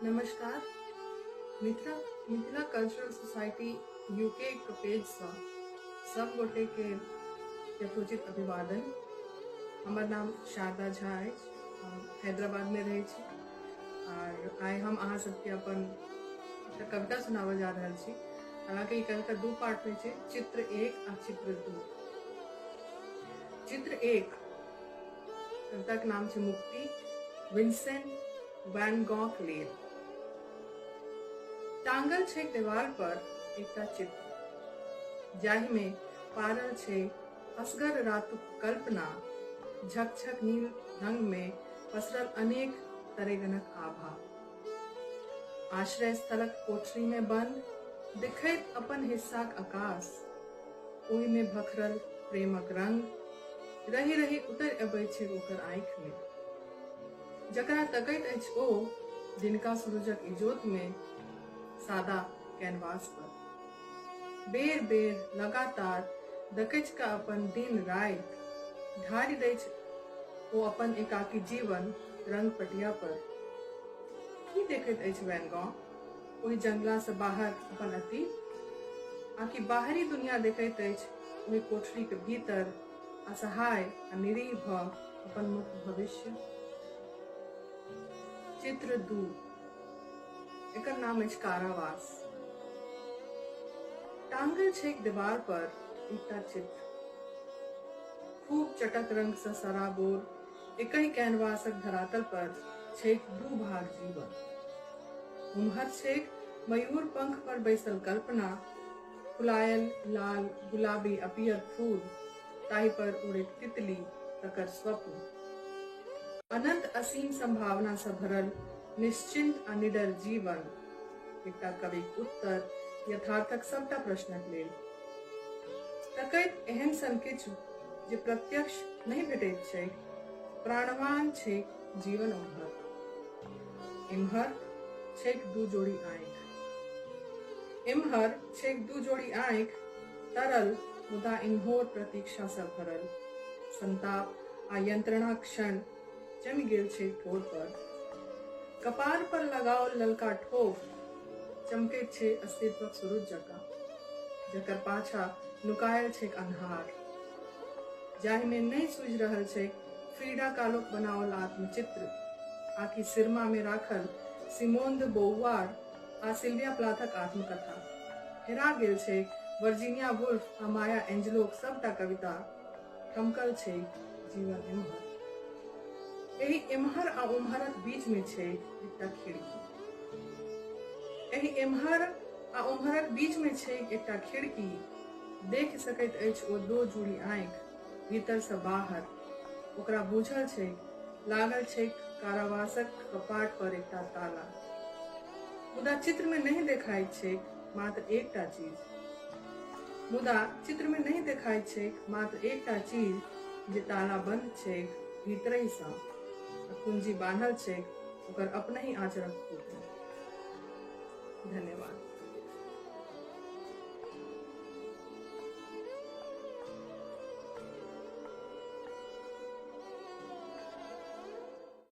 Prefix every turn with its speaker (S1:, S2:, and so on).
S1: नमस्कार। Mithila cultural society UK के page से सब गोटे के यथोचित अभिवादन। हमर नाम शारदा झा है। हम हैदराबाद में रहे छी और आइ हम अहाँ सबके अपन एकटा कविता सुनाबऽ जा रहल छी। हालांकि ई कविता दू पार्ट में छै, चित्र 1 आ चित्र 2। चित्र 1 कविता के नाम छै मुक्ति, विंसेंट वैन गॉक लेल। टांगल छै दीवार पर एकटा चित्र, जाहि में पारल छै असगर रातुक कल्पना, झकझक नील रंग में पसरल अनेक तरेगनक आभा। आश्रय स्थलक कोठरी में बंद दिखैत अपन हिस्साक आकाश, ओहि में भखरल प्रेमक रंग रही रही उतर अबै छै ओकर आँखि में। जकरा तकैत अछि ओ दिनका सूरजक इजोत में सादा कैनवास पर, बेर बेर लगातार दकैच का अपन दिन राति ढारि दै छै ओ अपन एकाकी जीवन रंग पटिया पर। की देखैत अछि वैन गॉक ओहि जंगला से बाहर अपन अतीत, आकि बाहरी दुनिया देखैत अछि ओहि कोठरी के भीतर असहाय आ निरीह भ अपन मुक्त भविष्य। चित्र 2 एकर नाम अछि कारावास। टांगल छै दीवार पर एकटा चित्र, खूब चटक रंग से सराबोर एकहि कैनवासक धरातल पर छैक दू भाग जीवन। उम्हर छैक मयूर पंख पर बैसल कल्पना, फुलायल लाल गुलाबी आ पियर फूल, ताहि पर उड़ैत तितली तकर स्वप्न। अनंत असीम संभावना से भरल निश्चिंत आ निडर जीवन, एकटा कविक उत्तर यथार्थक सबटा प्रश्नक लेल। तकैत एहन सन किछु जे प्रत्यक्ष नहीं भेटैत छै, प्राणवान छै जीवन उम्हर। इम्हर छैक दू जोड़ी आँखि, तरल मुदा इन्होर प्रतीक्षा से भरल। संताप आ यंत्रणा क्षण जमि गेल छै ठोर पर। कपार पर लगाओल ललका ठोप चमकैत छै अस्तित्वक सूरज जकाँ, जकर पाछा नुकायल छैक अन्हार, जाहि में नहीं सूझि रहल छै फ्रीडा कालोक बनाओल आत्मचित्र, आकि सिरमा में राखल सिमोन दे बोववार आ सिल्विया प्लाथक आत्मकथा। हेरा गेल छै वर्जीनिया वुल्फ आ माया एंजेलोक सबटा कविता, ठमकल छै जीवन इम्हर। एहि इम्हर आ उम्हरक बीच में छै एकटा खिड़की। एहि इम्हर आ उम्हरक बीच में छै एकटा खिड़की, देख सकैत अछि ओ दो जोड़ी आँखि भीतर से बाहर। ओकरा बूझल छै लागल छै कारावासक कपाट पर एकटा ताला। मुदा चित्र में नहीं देखाइत छै मात्र एकटा चीज, जे ताला बंद छै भीतरहि सँ, कुंजी बांधल छै ओकर अपने ही आचरक खूब। धन्यवाद।